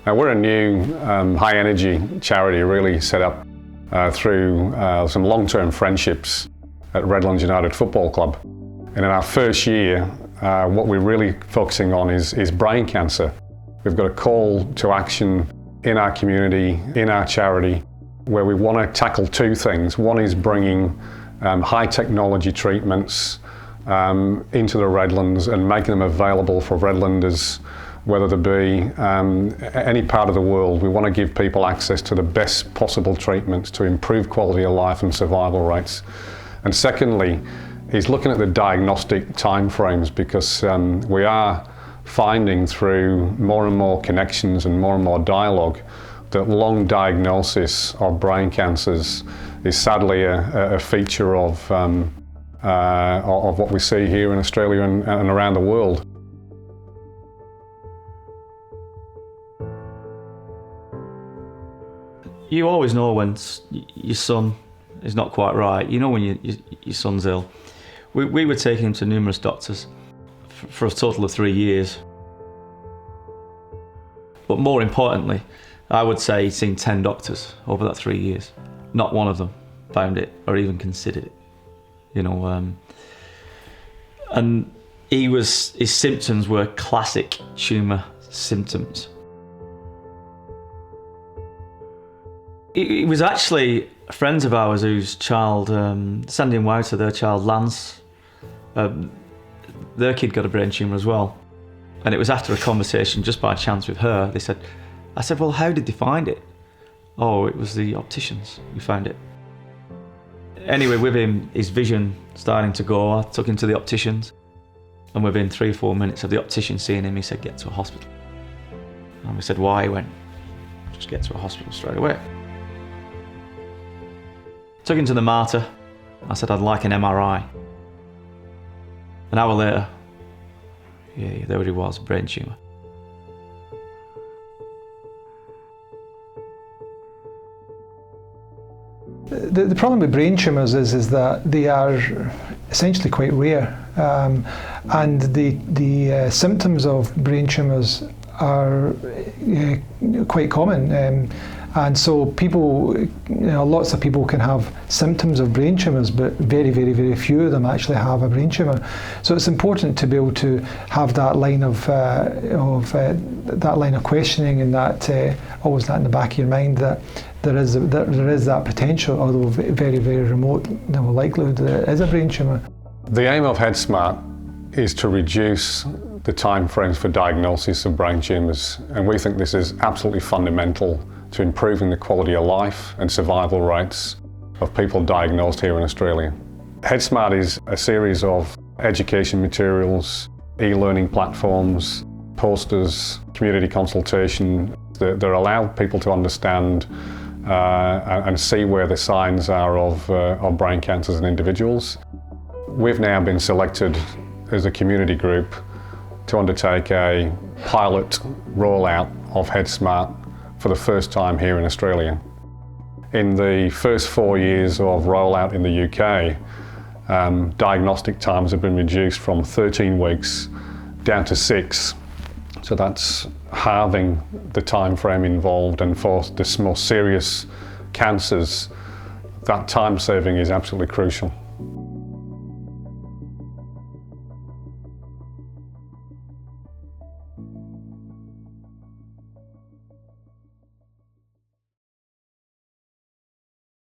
Now, we're a new high-energy charity really set up through some long-term friendships at Redlands United Football Club. And in our first year, what we're really focusing on is brain cancer. We've got a call to action in our community, in our charity, where we want to tackle two things. One is bringing high technology treatments into the Redlands and making them available for Redlanders, whether they be any part of the world. We want to give people access to the best possible treatments to improve quality of life and survival rates. And secondly, is looking at the diagnostic timeframes, because we are finding through more and more connections and more dialogue that long diagnosis of brain cancers is sadly a feature of what we see here in Australia and around the world. You always know when your son is not quite right. You know when your son's ill. We were taking him to numerous doctors for a total of 3 years. But more importantly, I would say he'd seen 10 doctors over that 3 years. Not one of them found it or even considered it. You know, and his symptoms were classic tumour symptoms. It was actually friends of ours whose child, Sandy and Wouter, their child Lance, their kid got a brain tumour as well. And it was after a conversation just by chance with her, I said, well, how did they find it? Oh, it was the opticians who found it. Anyway, with him, his vision starting to go, I took him to the opticians. And within 3 or 4 minutes of the optician seeing him, he said, get to a hospital. And we said, why? He went, just get to a hospital straight away. Took him to the Mater. I said, I'd like an MRI. An hour later, yeah, there he was, brain tumour. The problem with brain tumours is that they are essentially quite rare, and the symptoms of brain tumours are quite common. And so people, lots of people can have symptoms of brain tumours, but very, very, very few of them actually have a brain tumour. So it's important to be able to have that line of questioning, and that always that in the back of your mind, that there is that potential, although very, very remote, likelihood that it is a brain tumour. The aim of HeadSmart is to reduce the timeframes for diagnosis of brain tumours, and we think this is absolutely fundamental to improving the quality of life and survival rates of people diagnosed here in Australia. HeadSmart is a series of education materials, e-learning platforms, posters, community consultation that allow people to understand and see where the signs are of brain cancers in individuals. We've now been selected as a community group to undertake a pilot rollout of HeadSmart for the first time here in Australia. In the first 4 years of rollout in the UK, diagnostic times have been reduced from 13 weeks down to 6. So that's halving the time frame involved, and for the more serious cancers, that time saving is absolutely crucial.